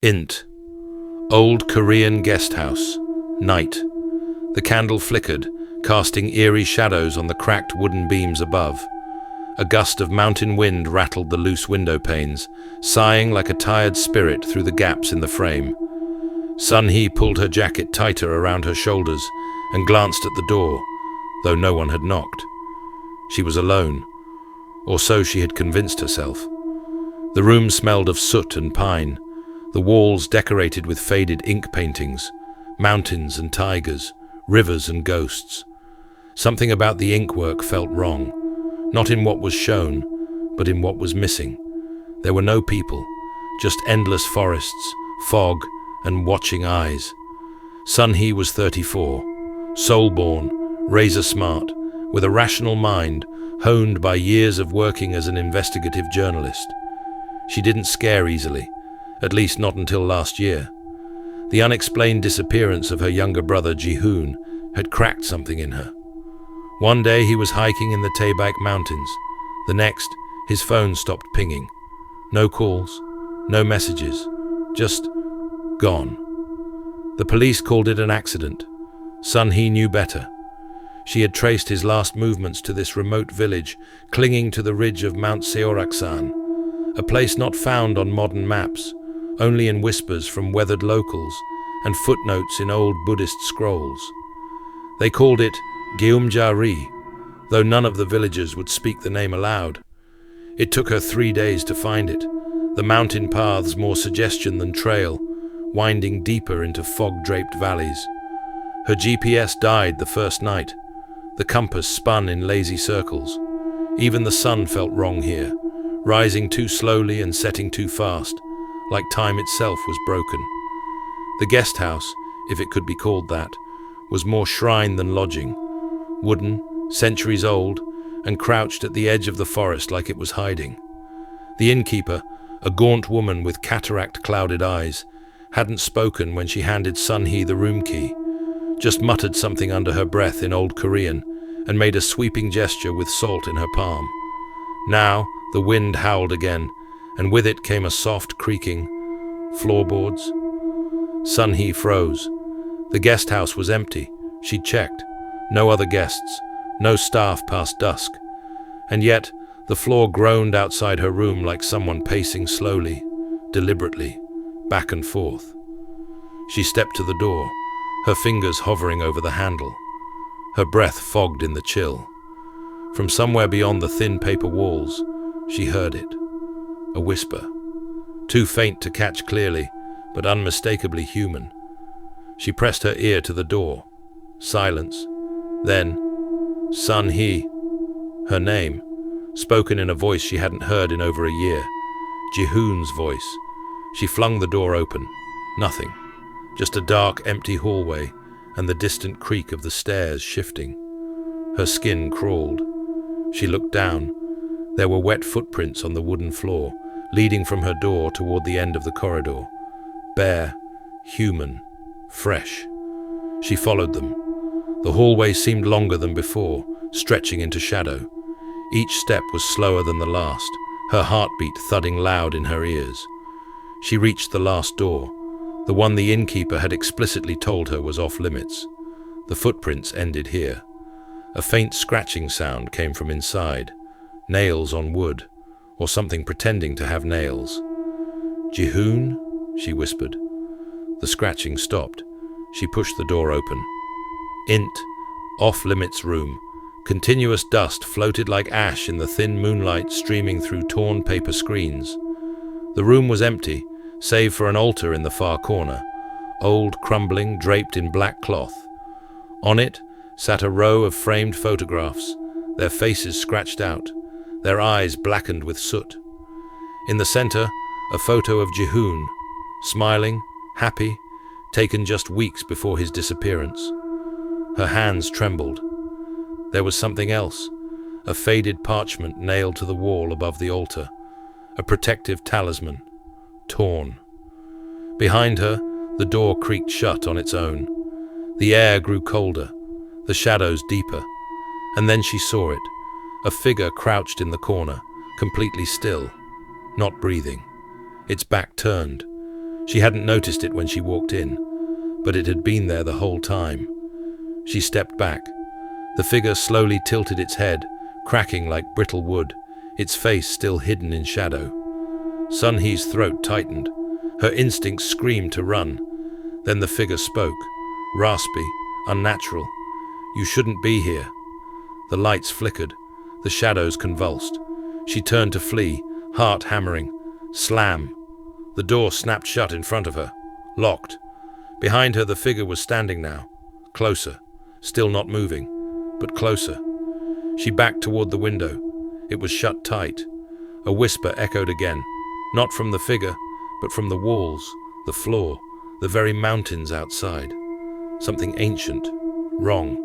Int. Old Korean guest house. Night. The candle flickered, casting eerie shadows on the cracked wooden beams above. A gust of mountain wind rattled the loose window panes, sighing like a tired spirit through the gaps in the frame. Sun-hee pulled her jacket tighter around her shoulders and glanced at the door, though no one had knocked. She was alone, or so she had convinced herself. The room smelled of soot and pine, the walls decorated with faded ink paintings, mountains and tigers, rivers and ghosts. Something about the inkwork felt wrong, not in what was shown, but in what was missing. There were no people, just endless forests, fog, and watching eyes. Sun-hee was 34, soul-born, razor-smart, with a rational mind honed by years of working as an investigative journalist. She didn't scare easily, at least not until last year. The unexplained disappearance of her younger brother Ji-hoon had cracked something in her. One day he was hiking in the Taebaek Mountains. The next, his phone stopped pinging. No calls, no messages, just gone. The police called it an accident. Sun-hee knew better. She had traced his last movements to this remote village, clinging to the ridge of Mount Seoraksan, a place not found on modern maps, only in whispers from weathered locals and footnotes in old Buddhist scrolls. They called it Geumja-ri, though none of the villagers would speak the name aloud. It took her 3 days to find it, the mountain paths more suggestion than trail, winding deeper into fog-draped valleys. Her GPS died the first night. The compass spun in lazy circles. Even the sun felt wrong here, rising too slowly and setting too fast, like time itself was broken. The guest house, if it could be called that, was more shrine than lodging. Wooden, centuries old, and crouched at the edge of the forest like it was hiding. The innkeeper, a gaunt woman with cataract-clouded eyes, hadn't spoken when she handed Sun-hee the room key, just muttered something under her breath in Old Korean and made a sweeping gesture with salt in her palm. Now the wind howled again, and with it came a soft creaking. Floorboards? Sun-hee froze. The guest house was empty. She'd checked. No other guests, no staff past dusk. And yet the floor groaned outside her room like someone pacing slowly, deliberately, back and forth. She stepped to the door, her fingers hovering over the handle. Her breath fogged in the chill. From somewhere beyond the thin paper walls, she heard it. A whisper. Too faint to catch clearly, but unmistakably human. She pressed her ear to the door. Silence. Then, Sun-hee. Her name, spoken in a voice she hadn't heard in over a year. Ji-hoon's voice. She flung the door open. Nothing. Just a dark, empty hallway and the distant creak of the stairs shifting. Her skin crawled. She looked down. There were wet footprints on the wooden floor, leading from her door toward the end of the corridor. Bare, human, fresh. She followed them. The hallway seemed longer than before, stretching into shadow. Each step was slower than the last, her heartbeat thudding loud in her ears. She reached the last door, the one the innkeeper had explicitly told her was off-limits. The footprints ended here. A faint scratching sound came from inside, nails on wood, or something pretending to have nails. "Ji-hoon?" she whispered. The scratching stopped. She pushed the door open. Int, off-limits room. Continuous dust floated like ash in the thin moonlight streaming through torn paper screens. The room was empty, save for an altar in the far corner, old, crumbling, draped in black cloth. On it sat a row of framed photographs, their faces scratched out, their eyes blackened with soot. In the center, a photo of Ji-hoon, smiling, happy, taken just weeks before his disappearance. Her hands trembled. There was something else, a faded parchment nailed to the wall above the altar, a protective talisman, torn. Behind her, the door creaked shut on its own. The air grew colder, the shadows deeper, and then she saw it, a figure crouched in the corner, completely still, not breathing, its back turned. She hadn't noticed it when she walked in, but it had been there the whole time. She stepped back. The figure slowly tilted its head, cracking like brittle wood, its face still hidden in shadow. Sun Hee's throat tightened. Her instincts screamed to run. Then the figure spoke, raspy, unnatural. "You shouldn't be here." The lights flickered. The shadows convulsed. She turned to flee, heart hammering. Slam! The door snapped shut in front of her, locked. Behind her the figure was standing now, closer, still not moving, but closer. She backed toward the window. It was shut tight. A whisper echoed again, not from the figure, but from the walls, the floor, the very mountains outside. Something ancient, wrong.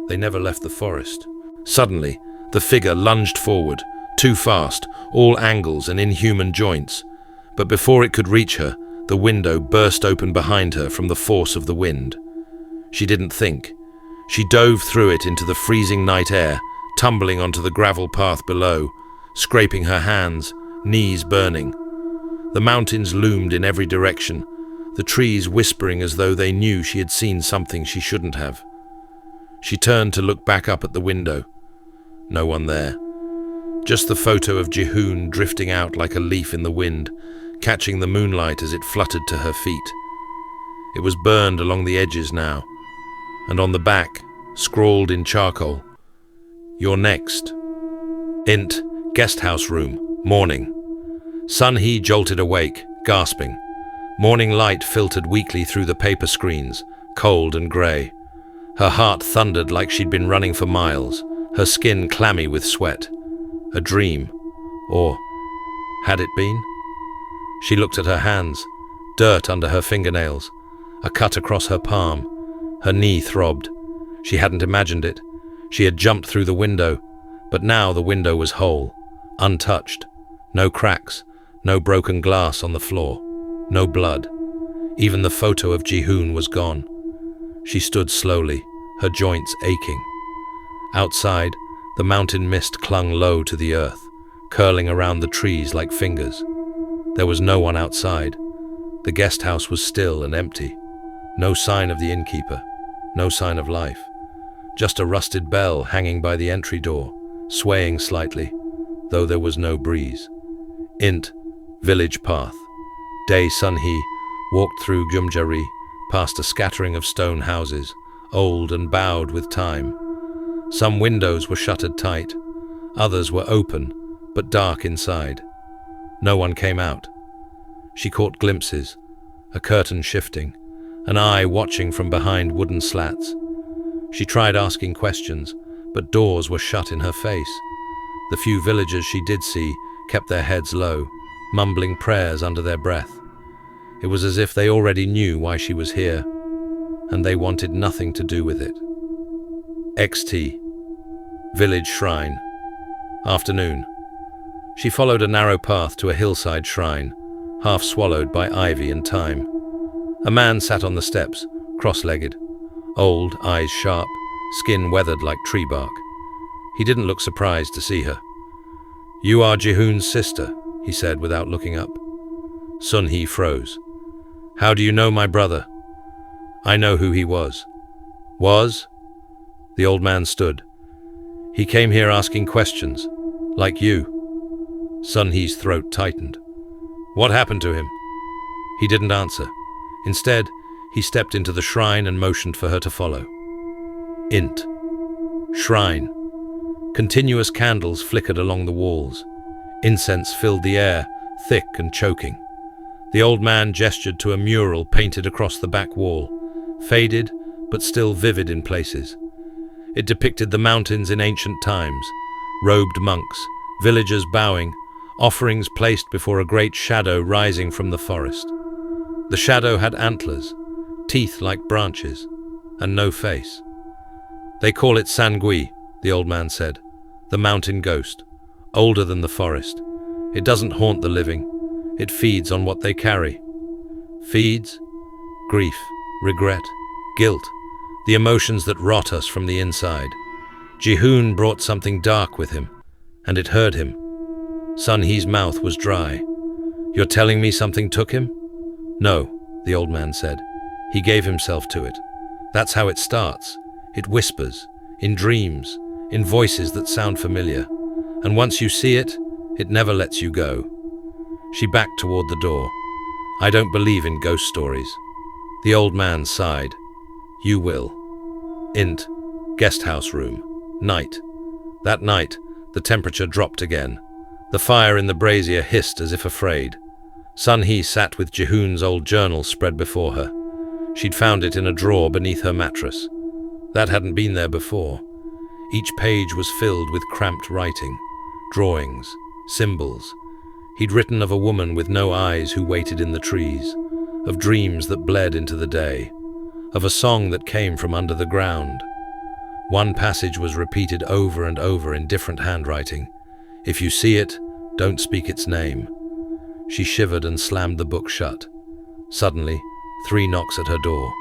They never left the forest. Suddenly, the figure lunged forward, too fast, all angles and inhuman joints. But before it could reach her, the window burst open behind her from the force of the wind. She didn't think. She dove through it into the freezing night air, tumbling onto the gravel path below, scraping her hands, knees burning. The mountains loomed in every direction, the trees whispering as though they knew she had seen something she shouldn't have. She turned to look back up at the window. No one there. Just the photo of Jihoon drifting out like a leaf in the wind, catching the moonlight as it fluttered to her feet. It was burned along the edges now, and on the back, scrawled in charcoal, "You're next." Int, guest house room, morning. Sun Hee jolted awake, gasping. Morning light filtered weakly through the paper screens, cold and grey. Her heart thundered like she'd been running for miles, her skin clammy with sweat. A dream. Or had it been? She looked at her hands, dirt under her fingernails, a cut across her palm. Her knee throbbed. She hadn't imagined it. She had jumped through the window, but now the window was whole, untouched. No cracks, no broken glass on the floor, no blood. Even the photo of Jihoon was gone. She stood slowly, her joints aching. Outside, the mountain mist clung low to the earth, curling around the trees like fingers. There was no one outside. The guest house was still and empty. No sign of the innkeeper, no sign of life. Just a rusted bell hanging by the entry door, swaying slightly, though there was no breeze. Int, village path. Day Sun Hee walked through Gyumjari, past a scattering of stone houses, old and bowed with time. Some windows were shuttered tight, others were open, but dark inside. No one came out. She caught glimpses, a curtain shifting, an eye watching from behind wooden slats. She tried asking questions, but doors were shut in her face. The few villagers she did see kept their heads low, mumbling prayers under their breath. It was as if they already knew why she was here, and they wanted nothing to do with it. XT. Village shrine. Afternoon. She followed a narrow path to a hillside shrine, half swallowed by ivy and thyme. A man sat on the steps, cross-legged, old, eyes sharp, skin weathered like tree bark. He didn't look surprised to see her. "You are Jihoon's sister," he said without looking up. Sun Hee froze. "How do you know my brother?" "I know who he was." "Was?" The old man stood. "He came here asking questions, like you." Sun Hee's throat tightened. "What happened to him?" He didn't answer. Instead, he stepped into the shrine and motioned for her to follow. Int. Shrine. Continuous candles flickered along the walls. Incense filled the air, thick and choking. The old man gestured to a mural painted across the back wall, faded but still vivid in places. It depicted the mountains in ancient times, robed monks, villagers bowing, offerings placed before a great shadow rising from the forest. The shadow had antlers, teeth like branches, and no face. "They call it Sangui," the old man said, "the mountain ghost, older than the forest. It doesn't haunt the living. It feeds on what they carry." Feeds? Grief, regret, guilt, the emotions that rot us from the inside. Jihoon brought something dark with him, and it hurt him. Sun Hee's mouth was dry. "You're telling me something took him?" No, the old man said. He gave himself to it. That's how it starts. It whispers, in dreams, in voices that sound familiar. And once you see it, it never lets you go. She backed toward the door. I don't believe in ghost stories. The old man sighed. You will. Int. Guest house room. Night. That night, the temperature dropped again. The fire in the brazier hissed as if afraid. Sun Hee sat with Jihoon's old journal spread before her. She'd found it in a drawer beneath her mattress. That hadn't been there before. Each page was filled with cramped writing, drawings, symbols. He'd written of a woman with no eyes who waited in the trees, of dreams that bled into the day, of a song that came from under the ground. One passage was repeated over and over in different handwriting. If you see it, don't speak its name. She shivered and slammed the book shut. Suddenly, 3 knocks at her door.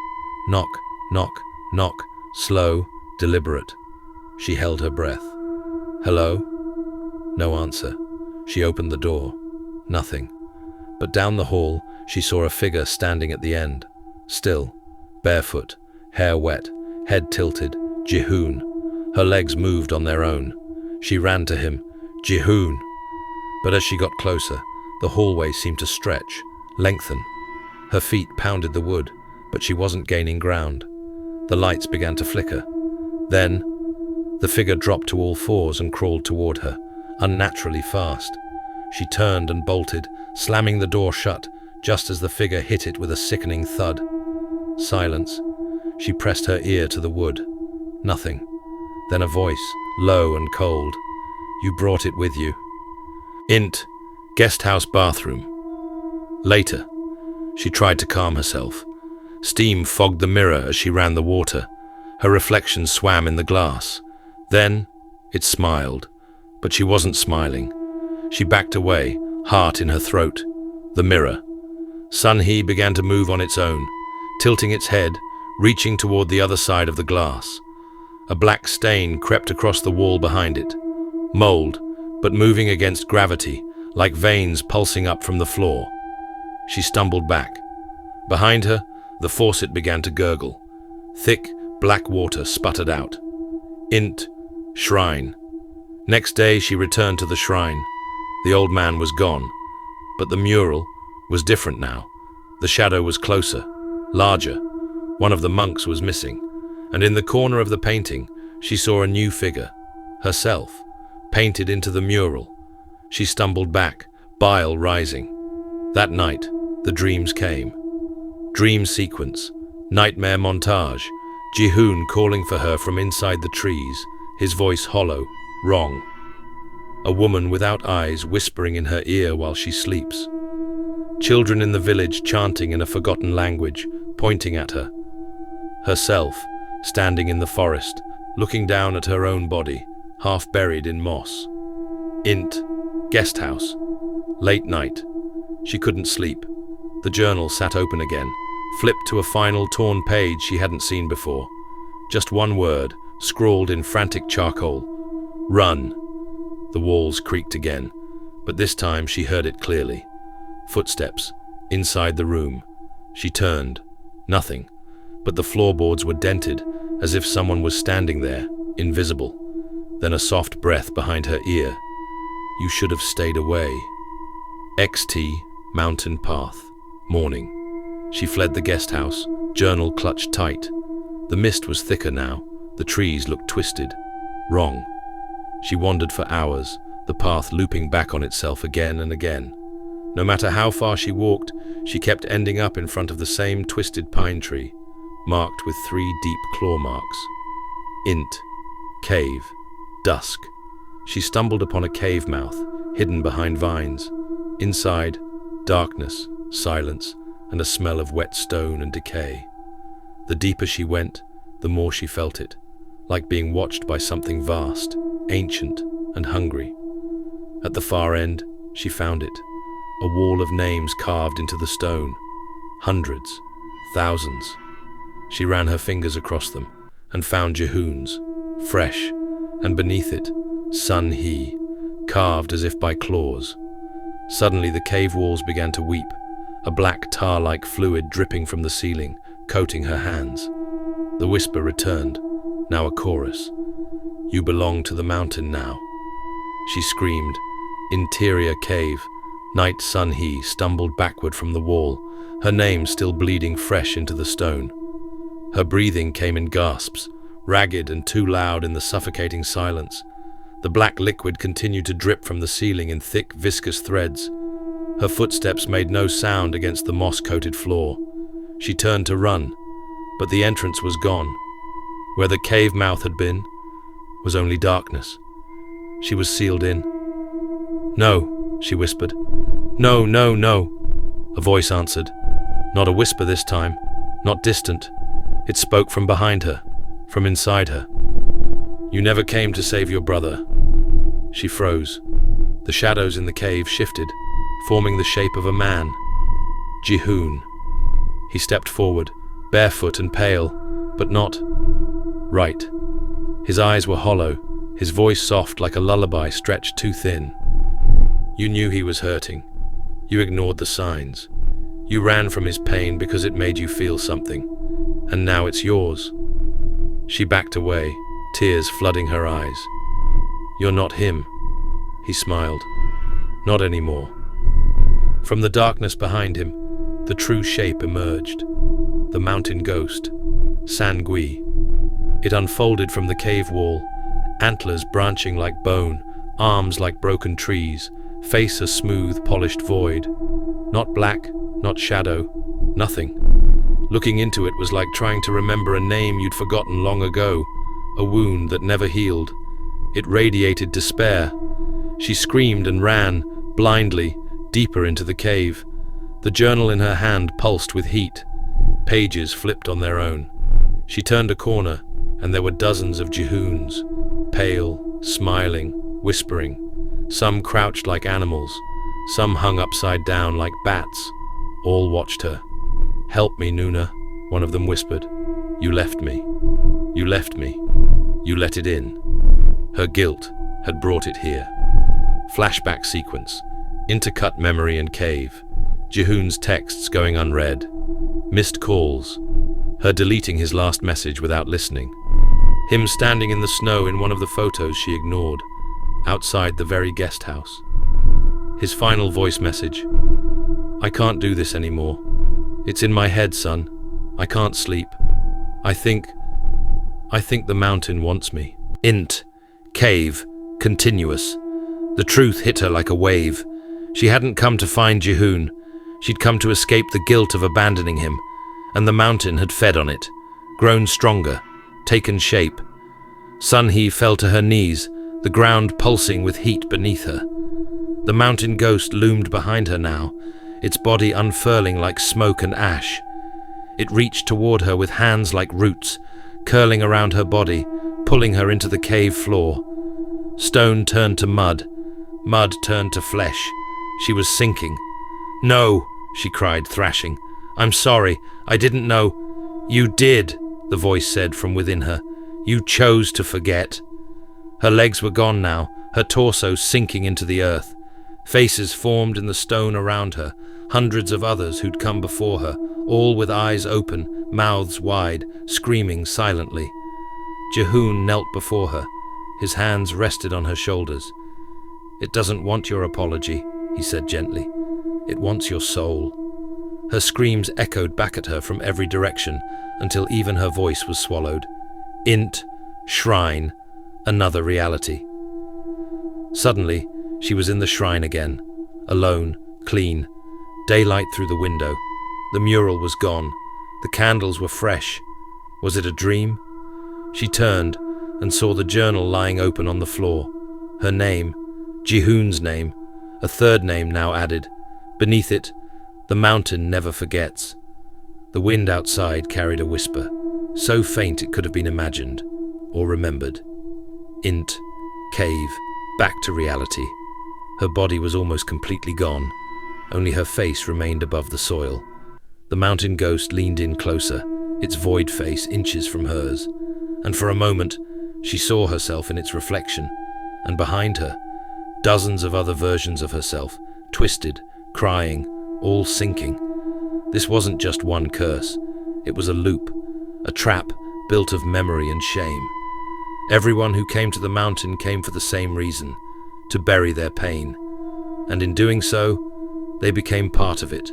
Knock, knock, knock, slow, deliberate. She held her breath. Hello? No answer. She opened the door. Nothing. But down the hall, she saw a figure standing at the end. Still, barefoot, hair wet, head tilted, Jihoon. Her legs moved on their own. She ran to him. Jihoon! But as she got closer, the hallway seemed to stretch, lengthen. Her feet pounded the wood, but she wasn't gaining ground. The lights began to flicker. Then, the figure dropped to all fours and crawled toward her, unnaturally fast. She turned and bolted, slamming the door shut, just as the figure hit it with a sickening thud. Silence. She pressed her ear to the wood. Nothing. Then a voice, low and cold. You brought it with you. Int. Guest house bathroom. Later. She tried to calm herself. Steam fogged the mirror as she ran the water. Her reflection swam in the glass. Then, it smiled. But she wasn't smiling. She backed away, heart in her throat. The mirror. Sun Hee began to move on its own, tilting its head, reaching toward the other side of the glass. A black stain crept across the wall behind it. Mold, but moving against gravity, like veins pulsing up from the floor. She stumbled back. Behind her, the faucet began to gurgle. Thick, black water sputtered out. Int. Shrine. Next day, she returned to the shrine. The old man was gone. But the mural was different now. The shadow was closer, larger. One of the monks was missing. And in the corner of the painting, she saw a new figure. Herself, painted into the mural. She stumbled back, bile rising. That night, the dreams came. Dream sequence, nightmare montage, Jihoon calling for her from inside the trees, his voice hollow, wrong. A woman without eyes whispering in her ear while she sleeps. Children in the village chanting in a forgotten language, pointing at her. Herself, standing in the forest, looking down at her own body, half buried in moss. Int. Guest house. Late night. She couldn't sleep. The journal sat open again, flipped to a final torn page she hadn't seen before. Just one word, scrawled in frantic charcoal. Run. The walls creaked again, but this time she heard it clearly. Footsteps, inside the room. She turned. Nothing. But the floorboards were dented, as if someone was standing there, invisible. Then a soft breath behind her ear. You should have stayed away. XT, mountain path. Morning. She fled the guest house, journal clutched tight. The mist was thicker now. The trees looked twisted. Wrong. She wandered for hours, the path looping back on itself again and again. No matter how far she walked, she kept ending up in front of the same twisted pine tree, marked with 3 deep claw marks. Int. Cave. Dusk. She stumbled upon a cave mouth, hidden behind vines. Inside, darkness, silence, and a smell of wet stone and decay. The deeper she went, the more she felt it, like being watched by something vast, ancient, and hungry. At the far end, she found it, a wall of names carved into the stone. Hundreds, thousands. She ran her fingers across them and found Jihoon's, fresh, and beneath it, Sun Hee, carved as if by claws. Suddenly the cave walls began to weep. a black tar-like fluid dripping from the ceiling, coating her hands. The whisper returned, now a chorus. "You belong to the mountain now." She screamed. Interior cave. Night Sun He stumbled backward from the wall, her name still bleeding fresh into the stone. Her breathing came in gasps, ragged and too loud in the suffocating silence. The black liquid continued to drip from the ceiling in thick, viscous threads. Her footsteps made no sound against the moss-coated floor. She turned to run, but the entrance was gone. Where the cave mouth had been was only darkness. She was sealed in. "No," she whispered. "No, no, no." A voice answered. Not a whisper this time, not distant. It spoke from behind her, from inside her. "You never came to save your brother." She froze. The shadows in the cave shifted, forming the shape of a man. Jihoon. He stepped forward, barefoot and pale, but not right. His eyes were hollow, his voice soft like a lullaby stretched too thin. You knew he was hurting. You ignored the signs. You ran from his pain because it made you feel something. And now it's yours. She backed away, tears flooding her eyes. "You're not him," he smiled. "Not anymore." From the darkness behind him, the true shape emerged. The mountain ghost, Sangui. It unfolded from the cave wall, antlers branching like bone, arms like broken trees, face a smooth, polished void. Not black, not shadow, nothing. Looking into it was like trying to remember a name you'd forgotten long ago, a wound that never healed. It radiated despair. She screamed and ran, blindly, deeper into the cave. The journal in her hand pulsed with heat. Pages flipped on their own. She turned a corner, and there were dozens of Jihoons, pale, smiling, whispering. Some crouched like animals, some hung upside down like bats. All watched her. "Help me, Nuna," one of them whispered. "You left me. You left me. You let it in." Her guilt had brought it here. Flashback sequence. Intercut memory and cave. Jihoon's texts going unread. Missed calls. Her deleting his last message without listening. Him standing in the snow in one of the photos she ignored, outside the very guest house. His final voice message. "I can't do this anymore. It's in my head, son. I can't sleep. I think the mountain wants me." Cave. Continuous. The truth hit her like a wave. She hadn't come to find Jihoon. She'd come to escape the guilt of abandoning him, and the mountain had fed on it, grown stronger, taken shape. Sun He fell to her knees, the ground pulsing with heat beneath her. The mountain ghost loomed behind her now, its body unfurling like smoke and ash. It reached toward her with hands like roots, curling around her body, pulling her into the cave floor. Stone turned to mud. Mud turned to flesh. She was sinking. "No," she cried, thrashing. "I'm sorry. I didn't know." "You did," the voice said from within her. "You chose to forget." Her legs were gone now, her torso sinking into the earth. Faces formed in the stone around her, hundreds of others who'd come before her, all with eyes open, mouths wide, screaming silently. Jihoon knelt before her. His hands rested on her shoulders. "It doesn't want your apology," he said gently. "It wants your soul." Her screams echoed back at her from every direction until even her voice was swallowed. Shrine, another reality. Suddenly, she was in the shrine again, alone, clean, daylight through the window. The mural was gone. The candles were fresh. Was it a dream? She turned and saw the journal lying open on the floor. Her name, Jihoon's name, a third name now added. Beneath it, "The mountain never forgets." The wind outside carried a whisper, so faint it could have been imagined, or remembered. Cave, back to reality. Her body was almost completely gone. Only her face remained above the soil. The mountain ghost leaned in closer, its void face inches from hers, and for a moment she saw herself in its reflection, and behind her, dozens of other versions of herself, twisted, crying, all sinking, This wasn't just one curse. It was a loop, a trap built of memory and shame. Everyone who came to the mountain came for the same reason, to bury their pain. And in doing so, they became part of it.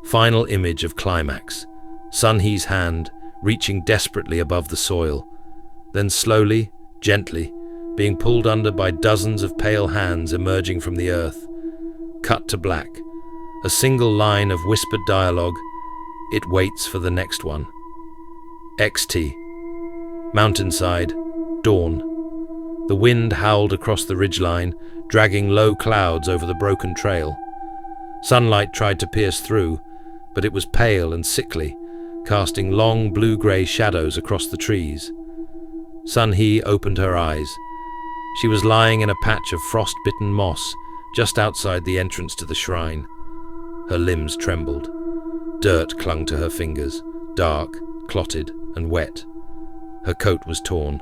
Final image of climax. Sun Hee's hand reaching desperately above the soil, then slowly, gently, being pulled under by dozens of pale hands emerging from the earth. Cut to black. A single line of whispered dialogue. It waits for the next one. XT. Mountainside. Dawn. The wind howled across the ridgeline, dragging low clouds over the broken trail. Sunlight tried to pierce through, but it was pale and sickly, casting long blue-grey shadows across the trees. Sun Hee opened her eyes. She was lying in a patch of frost-bitten moss just outside the entrance to the shrine. Her limbs trembled. Dirt clung to her fingers, dark, clotted, and wet. Her coat was torn.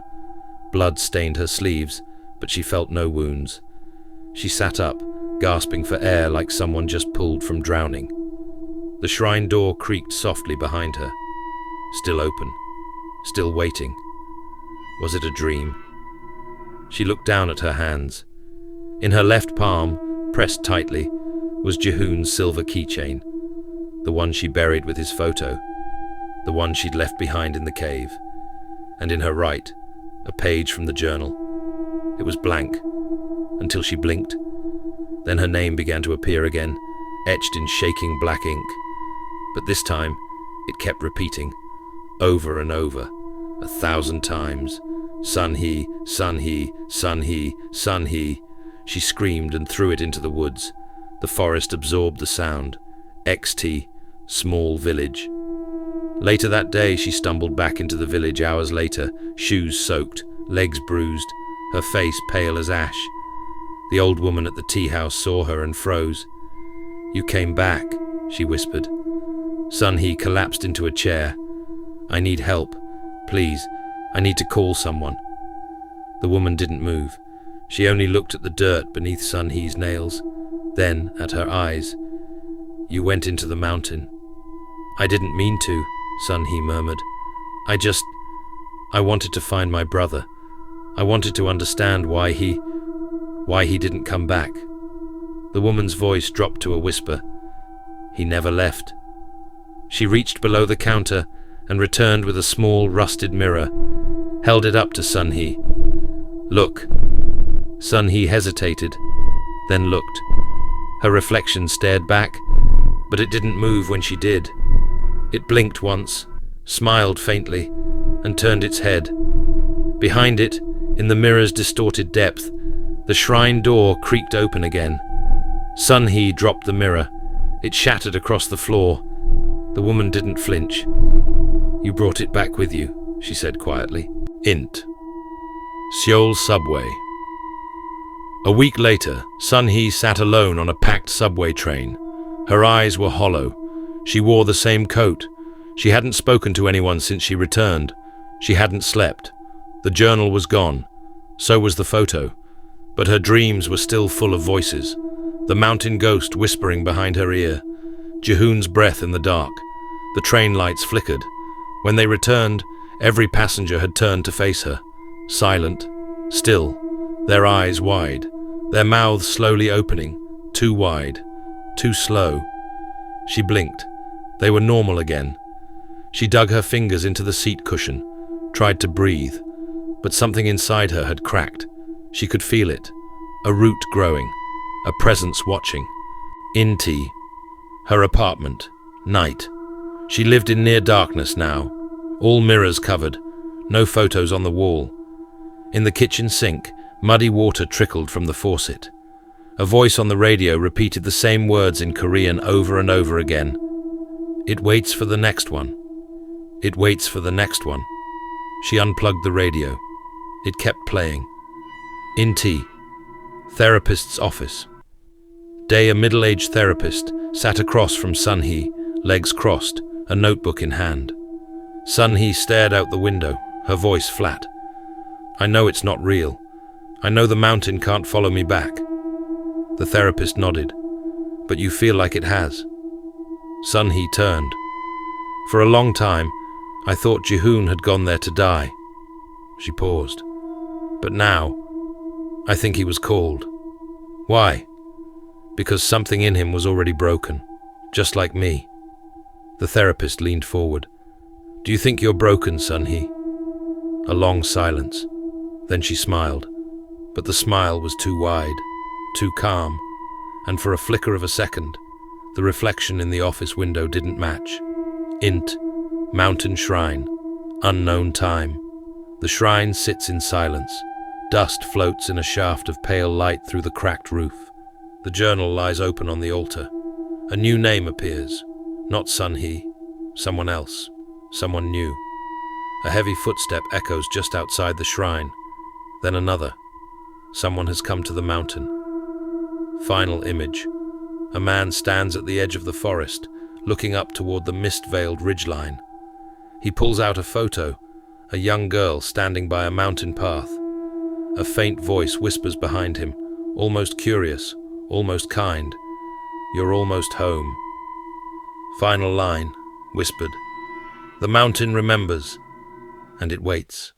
Blood stained her sleeves, but she felt no wounds. She sat up, gasping for air like someone just pulled from drowning. The shrine door creaked softly behind her. Still open. Still waiting. Was it a dream? She looked down at her hands. In her left palm, pressed tightly, was Jihoon's silver keychain, the one she buried with his photo, the one she'd left behind in the cave. And in her right, a page from the journal. It was blank, until she blinked. Then her name began to appear again, etched in shaking black ink. But this time, it kept repeating, over and over, 1,000 times. Sun Hee, Sun Hee, Sun Hee, Sun Hee. She screamed and threw it into the woods. The forest absorbed the sound. XT, small village. Later that day, she stumbled back into the village hours later, shoes soaked, legs bruised, her face pale as ash. The old woman at the tea house saw her and froze. "You came back," she whispered. Sun Hee collapsed into a chair. "I need help. Please, I need to call someone." The woman didn't move. She only looked at the dirt beneath Sun Hee's nails, then at her eyes. "You went into the mountain." "I didn't mean to," Sun Hee murmured. I wanted to find my brother. I wanted to understand why he didn't come back." The woman's voice dropped to a whisper. "He never left." She reached below the counter and returned with a small rusted mirror, held it up to Sun Hee. "Look." Sun Hee hesitated, then looked. Her reflection stared back, but it didn't move when she did. It blinked once, smiled faintly, and turned its head. Behind it, in the mirror's distorted depth, the shrine door creaked open again. Sun Hee dropped the mirror. It shattered across the floor. The woman didn't flinch. "You brought it back with you," she said quietly. Int. Seoul subway. A week later, Sun Hee sat alone on a packed subway train. Her eyes were hollow. She wore the same coat. She hadn't spoken to anyone since she returned. She hadn't slept. The journal was gone. So was the photo. But her dreams were still full of voices. The mountain ghost whispering behind her ear. Jihoon's breath in the dark. The train lights flickered. When they returned, every passenger had turned to face her. Silent. Still. Their eyes wide. Their mouths slowly opening. Too wide. Too slow. She blinked. They were normal again. She dug her fingers into the seat cushion, tried to breathe, but something inside her had cracked. She could feel it. A root growing. A presence watching. Inti. Her apartment. Night. She lived in near darkness now. All mirrors covered. No photos on the wall. In the kitchen sink, muddy water trickled from the faucet. A voice on the radio repeated the same words in Korean over and over again. "It waits for the next one. It waits for the next one." She unplugged the radio. It kept playing. Inti. Therapist's office. Day, a middle-aged therapist, sat across from Sun Hee, legs crossed, a notebook in hand. Sun Hee stared out the window, her voice flat. "I know it's not real. I know the mountain can't follow me back." The therapist nodded. "But you feel like it has." Sun He turned. For a long time, I thought Jihoon had gone there to die. She paused. But now, I think he was called. Why? Because something in him was already broken, just like me. The therapist leaned forward. Do you think you're broken, Sun He? A long silence. Then she smiled. But the smile was too wide, too calm, and for a flicker of a second, the reflection in the office window didn't match. Int, mountain shrine, unknown time. The shrine sits in silence. Dust floats in a shaft of pale light through the cracked roof. The journal lies open on the altar. A new name appears. Not Sun He, someone else, someone new. A heavy footstep echoes just outside the shrine. Then another. Someone has come to the mountain. Final image. A man stands at the edge of the forest, looking up toward the mist-veiled ridgeline. He pulls out a photo, a young girl standing by a mountain path. A faint voice whispers behind him, almost curious, almost kind. You're almost home. Final line, whispered. The mountain remembers, and it waits.